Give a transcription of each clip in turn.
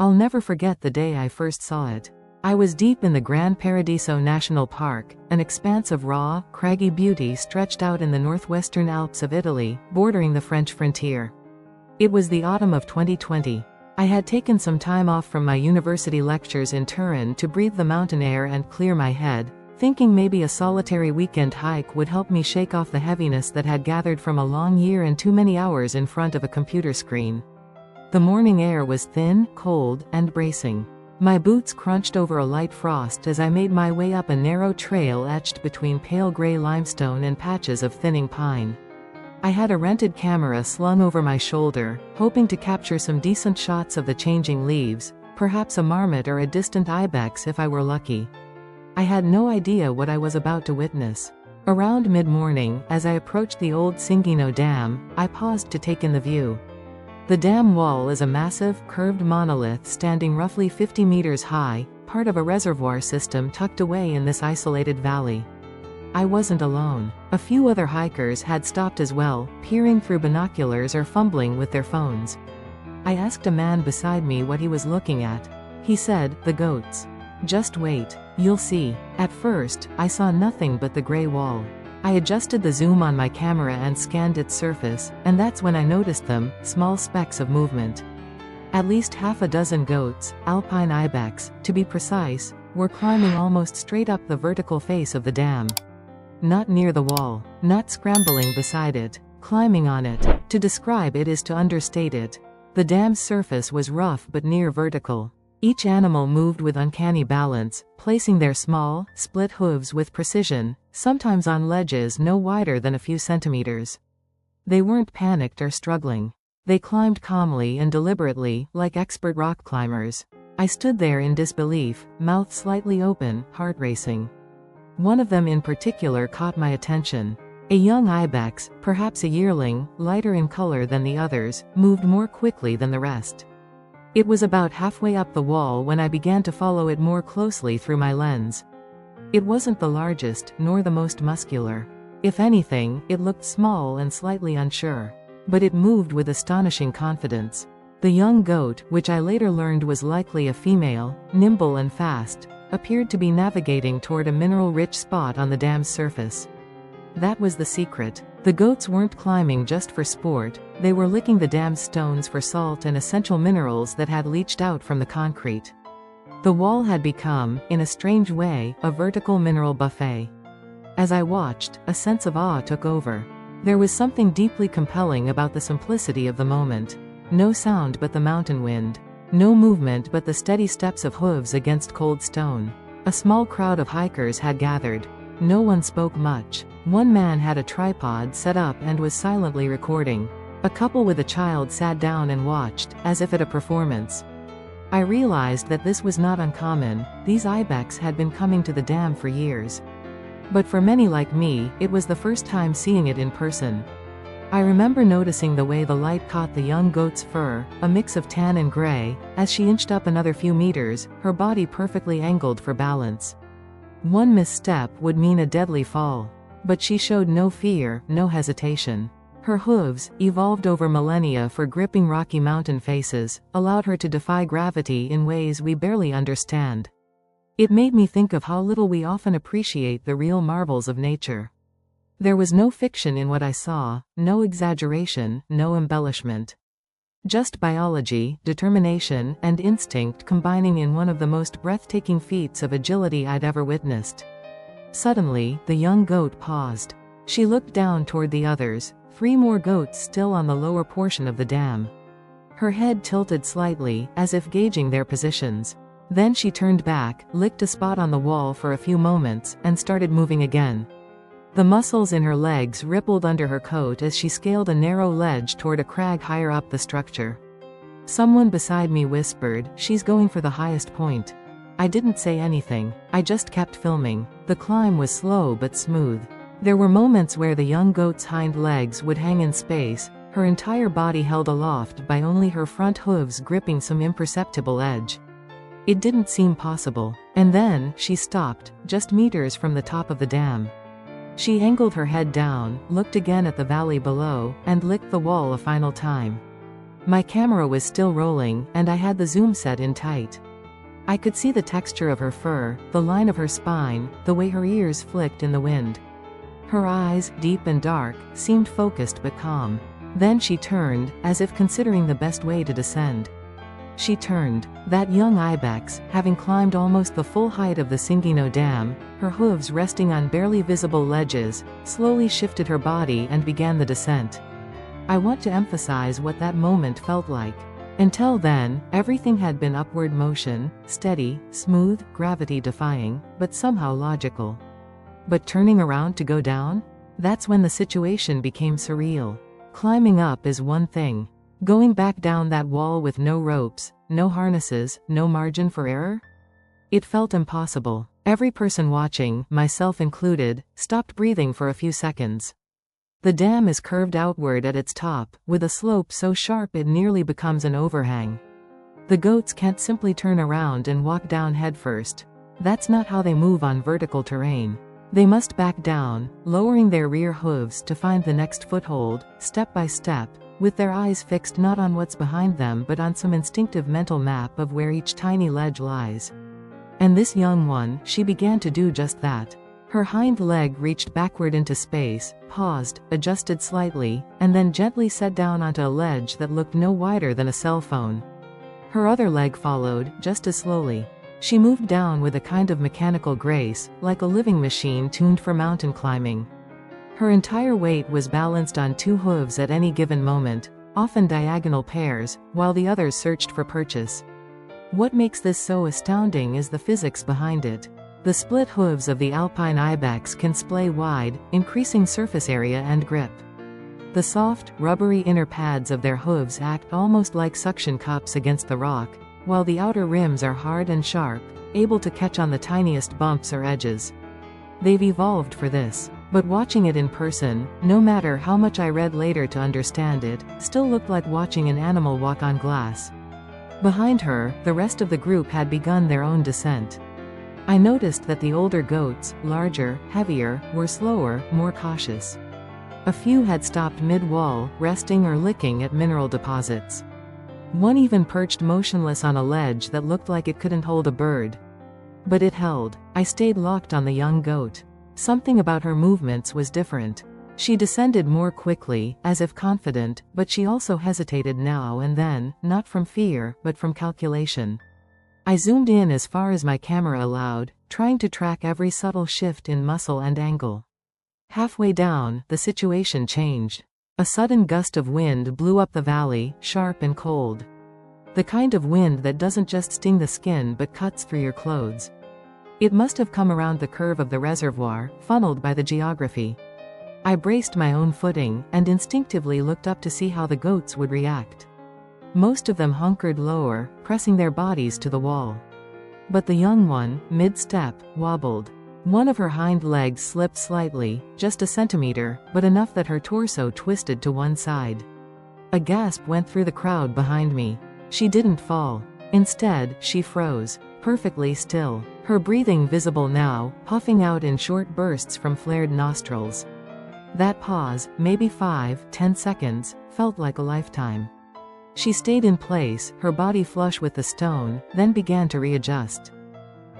I'll never forget the day I first saw it. I was deep in the Gran Paradiso National Park, an expanse of raw, craggy beauty stretched out in the northwestern Alps of Italy, bordering the French frontier. It was the autumn of 2020. I had taken some time off from my university lectures in Turin to breathe the mountain air and clear my head, thinking maybe a solitary weekend hike would help me shake off the heaviness that had gathered from a long year and too many hours in front of a computer screen. The morning air was thin, cold, and bracing. My boots crunched over a light frost as I made my way up a narrow trail etched between pale gray limestone and patches of thinning pine. I had a rented camera slung over my shoulder, hoping to capture some decent shots of the changing leaves, perhaps a marmot or a distant ibex if I were lucky. I had no idea what I was about to witness. Around mid-morning, as I approached the old Cinghino Dam, I paused to take in the view. The dam wall is a massive, curved monolith standing roughly 50 meters high, part of a reservoir system tucked away in this isolated valley. I wasn't alone. A few other hikers had stopped as well, peering through binoculars or fumbling with their phones. I asked a man beside me what he was looking at. He said, "The goats. Just wait. You'll see." At first, I saw nothing but the gray wall. I adjusted the zoom on my camera and scanned its surface, and that's when I noticed them, small specks of movement. At least half a dozen goats, Alpine ibex, to be precise, were climbing almost straight up the vertical face of the dam. Not near the wall, not scrambling beside it, climbing on it. To describe it is to understate it. The dam's surface was rough but near vertical. Each animal moved with uncanny balance, placing their small, split hooves with precision, sometimes on ledges no wider than a few centimeters. They weren't panicked or struggling. They climbed calmly and deliberately, like expert rock climbers. I stood there in disbelief, mouth slightly open, heart racing. One of them in particular caught my attention. A young ibex, perhaps a yearling, lighter in color than the others, moved more quickly than the rest. It was about halfway up the wall when I began to follow it more closely through my lens. It wasn't the largest, nor the most muscular. If anything, it looked small and slightly unsure. But it moved with astonishing confidence. The young goat, which I later learned was likely a female, nimble and fast, appeared to be navigating toward a mineral-rich spot on the dam's surface. That was the secret. The goats weren't climbing just for sport, they were licking the dam's stones for salt and essential minerals that had leached out from the concrete. The wall had become, in a strange way, a vertical mineral buffet. As I watched, a sense of awe took over. There was something deeply compelling about the simplicity of the moment. No sound but the mountain wind. No movement but the steady steps of hooves against cold stone. A small crowd of hikers had gathered. No one spoke much. One man had a tripod set up and was silently recording. A couple with a child sat down and watched, as if at a performance. I realized that this was not uncommon. These ibex had been coming to the dam for years. But for many like me, it was the first time seeing it in person. I remember noticing the way the light caught the young goat's fur, a mix of tan and gray, as she inched up another few meters, her body perfectly angled for balance. One misstep would mean a deadly fall. But she showed no fear, no hesitation. Her hooves, evolved over millennia for gripping rocky mountain faces, allowed her to defy gravity in ways we barely understand. It made me think of how little we often appreciate the real marvels of nature. There was no fiction in what I saw, no exaggeration, no embellishment. Just biology, determination, and instinct combining in one of the most breathtaking feats of agility I'd ever witnessed. Suddenly, the young goat paused. She looked down toward the others, 3 more goats still on the lower portion of the dam. Her head tilted slightly, as if gauging their positions. Then she turned back, licked a spot on the wall for a few moments, and started moving again. The muscles in her legs rippled under her coat as she scaled a narrow ledge toward a crag higher up the structure. Someone beside me whispered, "She's going for the highest point." I didn't say anything, I just kept filming. The climb was slow but smooth. There were moments where the young goat's hind legs would hang in space, her entire body held aloft by only her front hooves gripping some imperceptible edge. It didn't seem possible. And then, she stopped, just meters from the top of the dam. She angled her head down, looked again at the valley below, and licked the wall a final time. My camera was still rolling, and I had the zoom set in tight. I could see the texture of her fur, the line of her spine, the way her ears flicked in the wind. Her eyes, deep and dark, seemed focused but calm. Then she turned, as if considering the best way to descend. She turned. That young ibex, having climbed almost the full height of the Singino Dam, her hooves resting on barely visible ledges, slowly shifted her body and began the descent. I want to emphasize what that moment felt like. Until then, everything had been upward motion, steady, smooth, gravity-defying, but somehow logical. But turning around to go down? That's when the situation became surreal. Climbing up is one thing. Going back down that wall with no ropes, no harnesses, no margin for error? It felt impossible. Every person watching, myself included, stopped breathing for a few seconds. The dam is curved outward at its top, with a slope so sharp it nearly becomes an overhang. The goats can't simply turn around and walk down headfirst. That's not how they move on vertical terrain. They must back down, lowering their rear hooves to find the next foothold, step by step, with their eyes fixed not on what's behind them but on some instinctive mental map of where each tiny ledge lies. And this young one, she began to do just that. Her hind leg reached backward into space, paused, adjusted slightly, and then gently set down onto a ledge that looked no wider than a cell phone. Her other leg followed, just as slowly. She moved down with a kind of mechanical grace, like a living machine tuned for mountain climbing. Her entire weight was balanced on two hooves at any given moment, often diagonal pairs, while the others searched for purchase. What makes this so astounding is the physics behind it. The split hooves of the Alpine ibex can splay wide, increasing surface area and grip. The soft, rubbery inner pads of their hooves act almost like suction cups against the rock, while the outer rims are hard and sharp, able to catch on the tiniest bumps or edges. They've evolved for this. But watching it in person, no matter how much I read later to understand it, still looked like watching an animal walk on glass. Behind her, the rest of the group had begun their own descent. I noticed that the older goats, larger, heavier, were slower, more cautious. A few had stopped mid-wall, resting or licking at mineral deposits. One even perched motionless on a ledge that looked like it couldn't hold a bird. But it held. I stayed locked on the young goat. Something about her movements was different. She descended more quickly, as if confident, but she also hesitated now and then, not from fear, but from calculation. I zoomed in as far as my camera allowed, trying to track every subtle shift in muscle and angle. Halfway down, the situation changed. A sudden gust of wind blew up the valley, sharp and cold. The kind of wind that doesn't just sting the skin but cuts through your clothes. It must have come around the curve of the reservoir, funneled by the geography. I braced my own footing, and instinctively looked up to see how the goats would react. Most of them hunkered lower, pressing their bodies to the wall. But the young one, mid-step, wobbled. One of her hind legs slipped slightly, just a centimeter, but enough that her torso twisted to one side. A gasp went through the crowd behind me. She didn't fall. Instead, she froze, perfectly still, her breathing visible now, puffing out in short bursts from flared nostrils. That pause, maybe 5-10 seconds, felt like a lifetime. She stayed in place, her body flush with the stone, then began to readjust.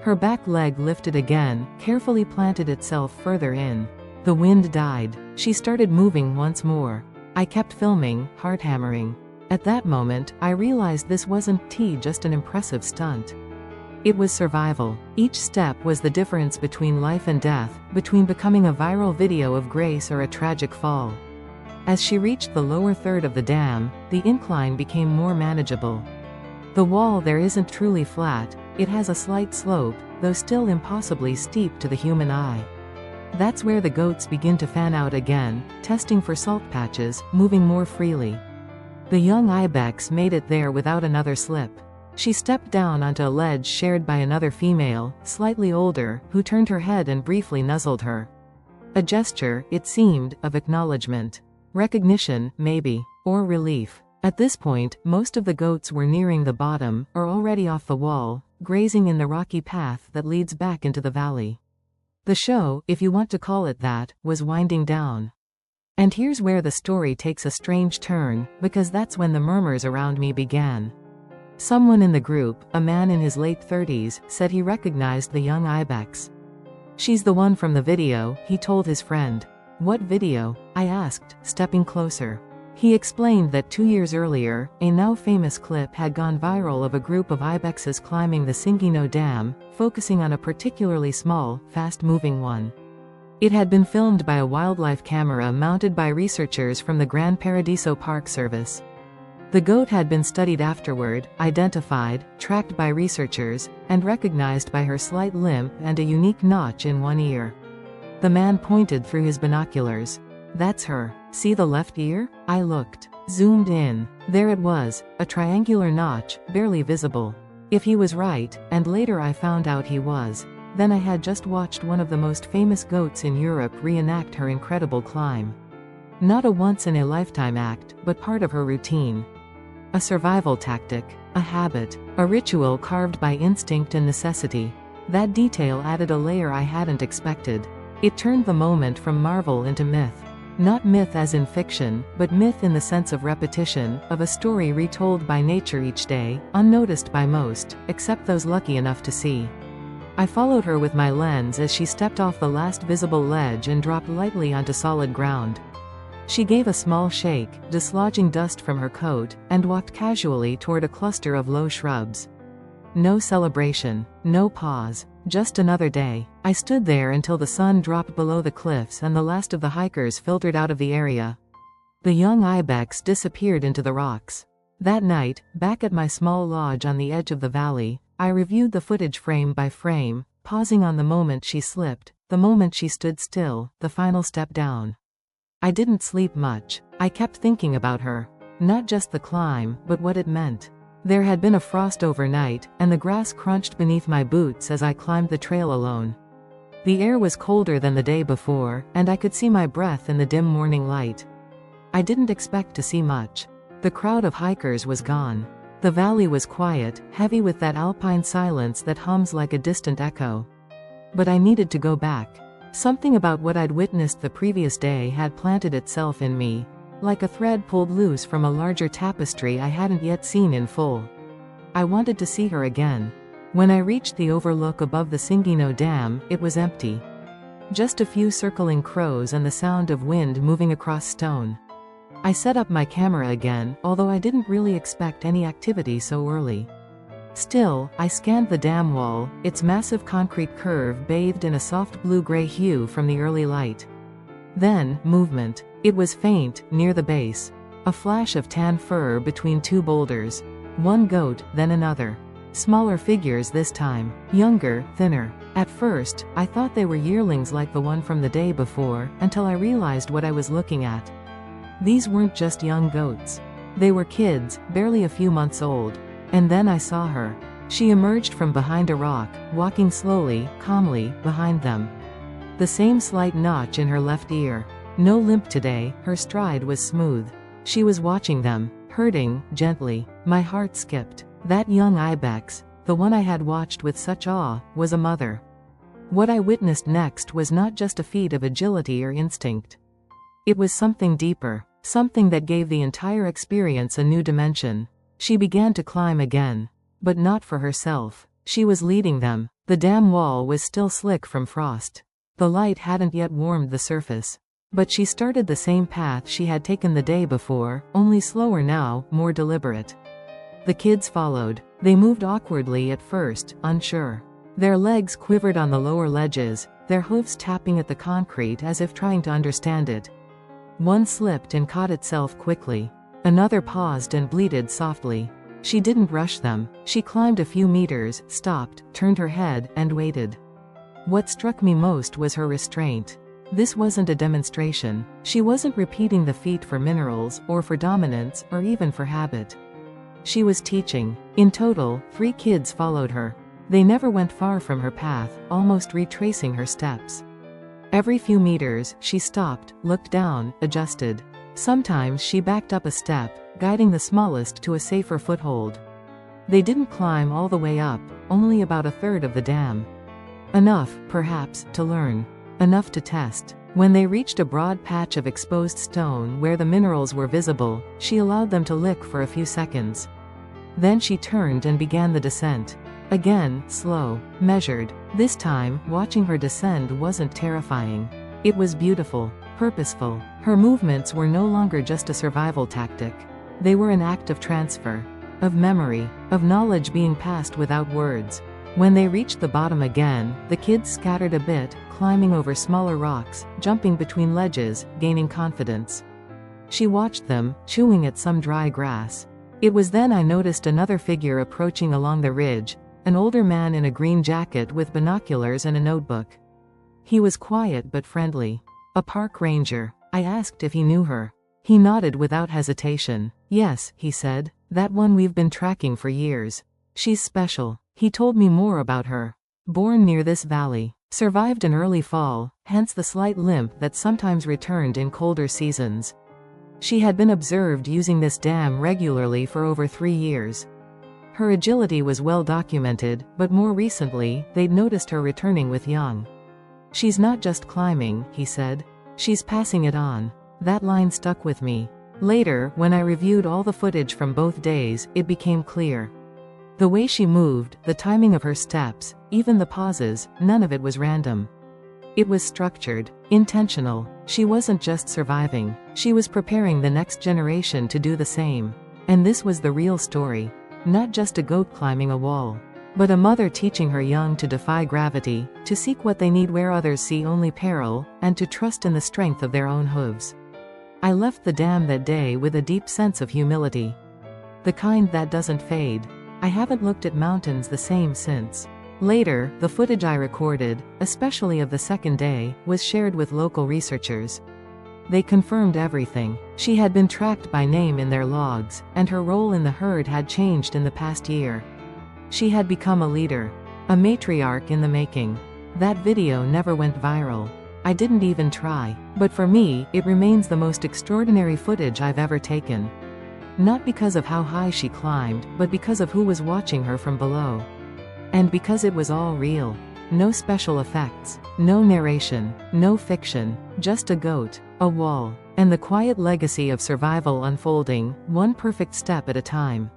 Her back leg lifted again, carefully planted itself further in. The wind died. She started moving once more. I kept filming, heart hammering. At that moment, I realized this wasn't just an impressive stunt. It was survival. Each step was the difference between life and death, between becoming a viral video of grace or a tragic fall. As she reached the lower third of the dam, the incline became more manageable. The wall there isn't truly flat, it has a slight slope, though still impossibly steep to the human eye. That's where the goats begin to fan out again, testing for salt patches, moving more freely. The young ibex made it there without another slip. She stepped down onto a ledge shared by another female, slightly older, who turned her head and briefly nuzzled her. A gesture, it seemed, of acknowledgement. Recognition, maybe. Or relief. At this point, most of the goats were nearing the bottom, or already off the wall, grazing in the rocky path that leads back into the valley. The show, if you want to call it that, was winding down. And here's where the story takes a strange turn, because that's when the murmurs around me began. Someone in the group, a man in his late 30s, said he recognized the young ibex. "She's the one from the video," he told his friend. "What video?" I asked, stepping closer. He explained that 2 years earlier, a now famous clip had gone viral of a group of ibexes climbing the Cingino Dam, focusing on a particularly small, fast-moving one. It had been filmed by a wildlife camera mounted by researchers from the Gran Paradiso Park Service. The goat had been studied afterward, identified, tracked by researchers, and recognized by her slight limp and a unique notch in one ear. The man pointed through his binoculars. "That's her. See the left ear?" I looked. Zoomed in. There it was, a triangular notch, barely visible. If he was right, and later I found out he was, then I had just watched one of the most famous goats in Europe reenact her incredible climb. Not a once-in-a-lifetime act, but part of her routine. A survival tactic, a habit, a ritual carved by instinct and necessity. That detail added a layer I hadn't expected. It turned the moment from marvel into myth. Not myth as in fiction, but myth in the sense of repetition, of a story retold by nature each day, unnoticed by most, except those lucky enough to see. I followed her with my lens as she stepped off the last visible ledge and dropped lightly onto solid ground. She gave a small shake, dislodging dust from her coat, and walked casually toward a cluster of low shrubs. No celebration, no pause, just another day. I stood there until the sun dropped below the cliffs and the last of the hikers filtered out of the area. The young ibex disappeared into the rocks. That night, back at my small lodge on the edge of the valley, I reviewed the footage frame by frame, pausing on the moment she slipped, the moment she stood still, the final step down. I didn't sleep much. I kept thinking about her. Not just the climb, but what it meant. There had been a frost overnight, and the grass crunched beneath my boots as I climbed the trail alone. The air was colder than the day before, and I could see my breath in the dim morning light. I didn't expect to see much. The crowd of hikers was gone. The valley was quiet, heavy with that alpine silence that hums like a distant echo. But I needed to go back. Something about what I'd witnessed the previous day had planted itself in me, like a thread pulled loose from a larger tapestry I hadn't yet seen in full. I wanted to see her again. When I reached the overlook above the Cingino Dam, it was empty. Just a few circling crows and the sound of wind moving across stone. I set up my camera again, although I didn't really expect any activity so early. Still, I scanned the dam wall, its massive concrete curve bathed in a soft blue-gray hue from the early light. Then, movement. It was faint, near the base. A flash of tan fur between two boulders. One goat, then another. Smaller figures this time. Younger, thinner. At first, I thought they were yearlings like the one from the day before, until I realized what I was looking at. These weren't just young goats. They were kids, barely a few months old. And then I saw her. She emerged from behind a rock, walking slowly, calmly, behind them. The same slight notch in her left ear. No limp today, her stride was smooth. She was watching them, herding, gently. My heart skipped. That young ibex, the one I had watched with such awe, was a mother. What I witnessed next was not just a feat of agility or instinct. It was something deeper, something that gave the entire experience a new dimension. She began to climb again. But not for herself. She was leading them. The dam wall was still slick from frost. The light hadn't yet warmed the surface. But she started the same path she had taken the day before, only slower now, more deliberate. The kids followed. They moved awkwardly at first, unsure. Their legs quivered on the lower ledges, their hooves tapping at the concrete as if trying to understand it. One slipped and caught itself quickly. Another paused and bleated softly. She didn't rush them. She climbed a few meters, stopped, turned her head, and waited. What struck me most was her restraint. This wasn't a demonstration. She wasn't repeating the feat for minerals, or for dominance, or even for habit. She was teaching. In total, 3 kids followed her. They never went far from her path, almost retracing her steps. Every few meters, she stopped, looked down, adjusted. Sometimes she backed up a step, guiding the smallest to a safer foothold. They didn't climb all the way up, only about a third of the dam. Enough, perhaps, to learn. Enough to test. When they reached a broad patch of exposed stone where the minerals were visible, she allowed them to lick for a few seconds. Then she turned and began the descent. Again, slow, measured. This time, watching her descend wasn't terrifying. It was beautiful, purposeful. Her movements were no longer just a survival tactic. They were an act of transfer, of memory, of knowledge being passed without words. When they reached the bottom again, the kids scattered a bit, climbing over smaller rocks, jumping between ledges, gaining confidence. She watched them, chewing at some dry grass. It was then I noticed another figure approaching along the ridge, an older man in a green jacket with binoculars and a notebook. He was quiet but friendly. A park ranger. I asked if he knew her. He nodded without hesitation. "Yes," he said, "that one we've been tracking for years. She's special." He told me more about her. Born near this valley. Survived an early fall, hence the slight limp that sometimes returned in colder seasons. She had been observed using this dam regularly for over 3 years. Her agility was well documented, but more recently, they'd noticed her returning with young. "She's not just climbing," he said. "She's passing it on." That line stuck with me. Later, when I reviewed all the footage from both days, it became clear. The way she moved, the timing of her steps, even the pauses, none of it was random. It was structured, intentional. She wasn't just surviving, she was preparing the next generation to do the same. And this was the real story. Not just a goat climbing a wall, but a mother teaching her young to defy gravity, to seek what they need where others see only peril, and to trust in the strength of their own hooves. I left the dam that day with a deep sense of humility. The kind that doesn't fade. I haven't looked at mountains the same since. Later, the footage I recorded, especially of the second day, was shared with local researchers. They confirmed everything. She had been tracked by name in their logs, and her role in the herd had changed in the past year. She had become a leader, a matriarch in the making. That video never went viral. I didn't even try. But for me, it remains the most extraordinary footage I've ever taken. Not because of how high she climbed, but because of who was watching her from below. And because it was all real. No special effects, no narration, no fiction, just a goat, a wall, and the quiet legacy of survival unfolding, one perfect step at a time.